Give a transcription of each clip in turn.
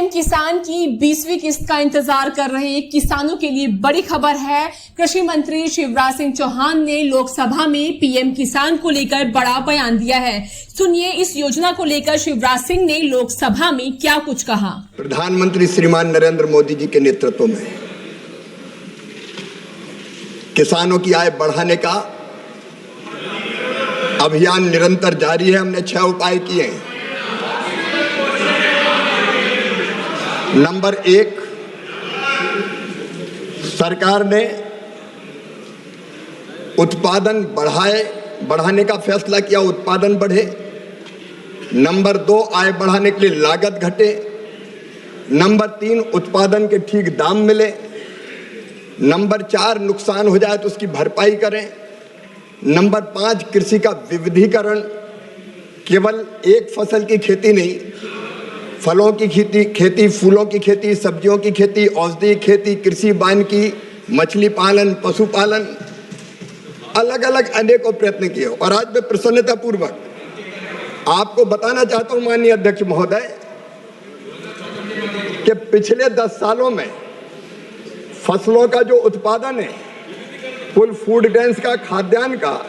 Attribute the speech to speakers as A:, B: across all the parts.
A: किसान की 20वीं किस्त का इंतजार कर रहे किसानों के लिए बड़ी खबर है। कृषि मंत्री शिवराज सिंह चौहान ने लोकसभा में पीएम किसान को लेकर बड़ा बयान दिया है। सुनिए इस योजना को लेकर शिवराज सिंह ने लोकसभा में क्या कुछ कहा।
B: प्रधानमंत्री श्रीमान नरेंद्र मोदी जी के नेतृत्व में किसानों की आय बढ़ाने का अभियान निरंतर जारी है। हमने 6 उपाय किए हैं। नंबर 1, सरकार ने उत्पादन बढ़ाने का फैसला किया, उत्पादन बढ़े। नंबर 2, आय बढ़ाने के लिए लागत घटे। नंबर 3, उत्पादन के ठीक दाम मिले। नंबर 4, नुकसान हो जाए तो उसकी भरपाई करें। नंबर 5, कृषि का विविधीकरण, केवल एक फसल की खेती नहीं, फलों की खेती, फूलों की खेती, सब्जियों की खेती, औषधि खेती, कृषि वानिकी, मछली पालन, पशुपालन, अलग अलग अनेकों प्रयत्न किए। और आज मैं प्रसन्नता पूर्वक आपको बताना चाहता हूं माननीय अध्यक्ष महोदय कि पिछले 10 सालों में फसलों का जो उत्पादन है, कुल फूड ग्रेन्स का, खाद्यान्न का,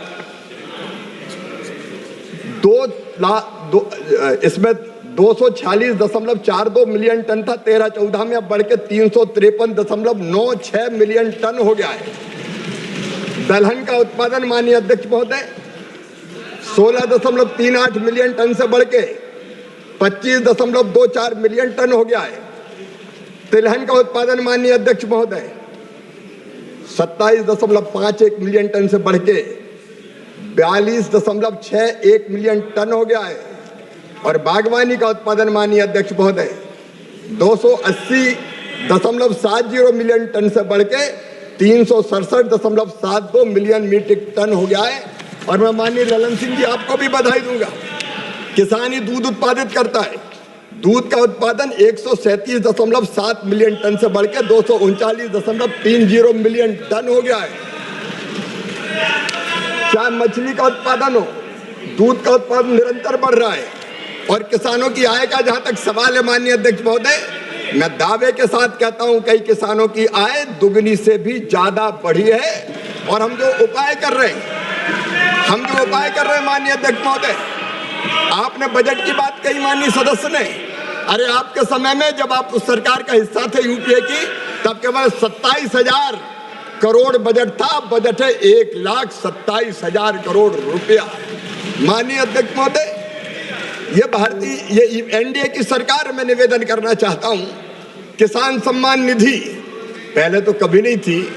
B: इसमें 246.42 मिलियन टन था 13-14 में, अब बढ़ के 353.96 मिलियन टन हो गया है। दलहन का उत्पादन माननीय अध्यक्ष महोदय 16.38 मिलियन टन से बढ़ के 25.24 मिलियन टन हो गया है। तिलहन का उत्पादन माननीय अध्यक्ष महोदय 27.51 मिलियन टन से बढ़ के 42.61 मिलियन टन हो गया है। और बागवानी का उत्पादन माननीय अध्यक्ष महोदय 280.70 मिलियन टन से बढ़ के 367.72 मिलियन मीट्रिक टन हो गया है। और मैं माननीय ललन सिंह जी आपको भी बधाई दूंगा। किसान ही दूध उत्पादित करता है। दूध का उत्पादन 137.7 मिलियन टन से बढ़ के 239.30 मिलियन टन हो गया है। चाहे मछली का उत्पादन हो, दूध का उत्पादन निरंतर बढ़ रहा है। और किसानों की आय का जहां तक सवाल है माननीय अध्यक्ष महोदय, मैं दावे के साथ कहता हूं कई किसानों की आय दुगनी से भी ज्यादा बढ़ी है। और हम जो उपाय कर रहे हैं माननीय अध्यक्ष महोदय, आपने बजट की बात कही माननीय सदस्य ने। अरे आपके समय में जब आप उस सरकार का हिस्सा थे यूपीए की, तब केवल 27,000 करोड़ बजट था। बजट है 1,27,000 करोड़ रुपया। माननीय अध्यक्ष महोदय, ये एनडीए की सरकार में निवेदन करना चाहता हूं, किसान सम्मान निधि पहले तो कभी नहीं थी।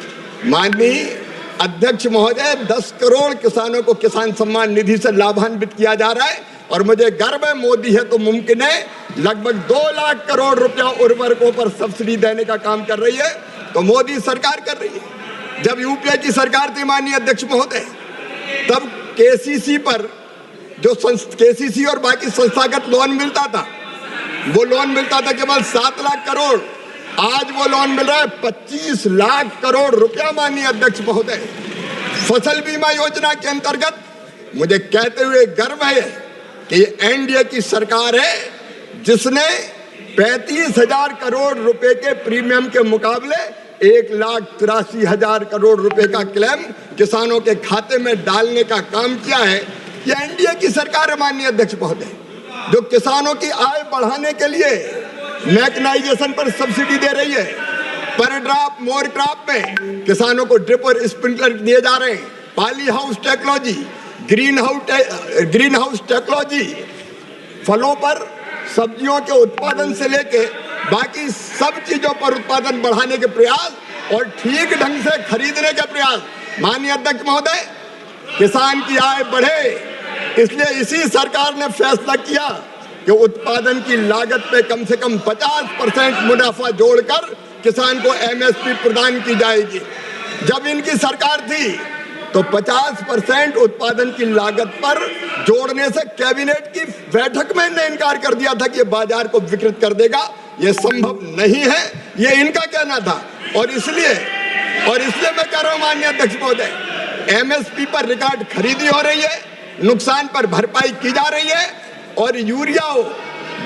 B: माननीय अध्यक्ष महोदय 10 करोड़ किसानों को किसान सम्मान निधि से लाभान्वित किया जा रहा है। और मुझे गर्व है, मोदी है तो मुमकिन है, लगभग 2 लाख करोड़ रुपया उर्वरकों पर सब्सिडी देने का काम कर रही है। तो मोदी सरकार कर रही है। जब यूपीए की सरकार थी माननीय अध्यक्ष महोदय, तब केसीसी पर जो केसीसी और बाकी संस्थागत लोन मिलता था, वो लोन मिलता था केवल 7 लाख करोड़। आज वो लोन मिल रहा है 25 लाख करोड़ रुपया माननीय अध्यक्ष महोदय। फसल बीमा योजना के अंतर्गत मुझे कहते हुए गर्व है कि ये एनडीए की सरकार है जिसने 35,000 करोड़ रुपए के प्रीमियम के मुकाबले 1,83,000 करोड़ रुपए का क्लेम किसानों के खाते में डालने का काम किया है। यह एनडीए की सरकार है माननीय अध्यक्ष महोदय, जो किसानों की आय बढ़ाने के लिए मैकेनाइजेशन पर सब्सिडी दे रही है। पर ड्रॉप मोर क्रॉप में किसानों को ड्रिप और स्प्रिंकलर दिए जा रहे हैं। Poly house technology, green house technology, फलों पर सब्जियों के उत्पादन से लेके बाकी सब चीजों पर उत्पादन बढ़ाने के प्रयास और ठीक ढंग से खरीदने के प्रयास। माननीय अध्यक्ष महोदय, किसान की आय बढ़े, इसलिए इसी सरकार ने फैसला किया कि उत्पादन की लागत पे कम से कम 50% मुनाफा जोड़कर किसान को एमएसपी प्रदान की जाएगी। जब इनकी सरकार थी तो 50% उत्पादन की लागत पर जोड़ने से कैबिनेट की बैठक में इन्होंने इनकार कर दिया था कि ये बाजार को विकृत कर देगा। ये संभव नहीं है, ये इनका कहना था। और इसलिए मैं कह रहा हूं माननीय अध्यक्ष महोदय, एमएसपी पर रिकॉर्ड खरीदी हो रही है, नुकसान पर भरपाई की जा रही है। और यूरिया हो,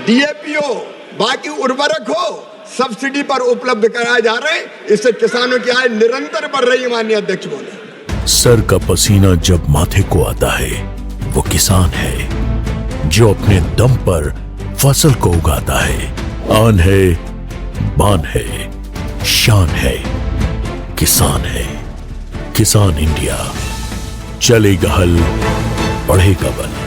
B: डीएपी हो, बाकी उर्वरक हो सब्सिडी पर उपलब्ध कराए जा रहे हैं। इससे किसानों की आय निरंतर बढ़ रही है। माननीय अध्यक्ष महोदय,
C: सर का पसीना जब माथे को आता है वो किसान है जो अपने दम पर फसल को उगाता है। आन है, बान है, शान है, किसान है। किसान इंडिया, चलेगा हल, बढ़ेगा बल।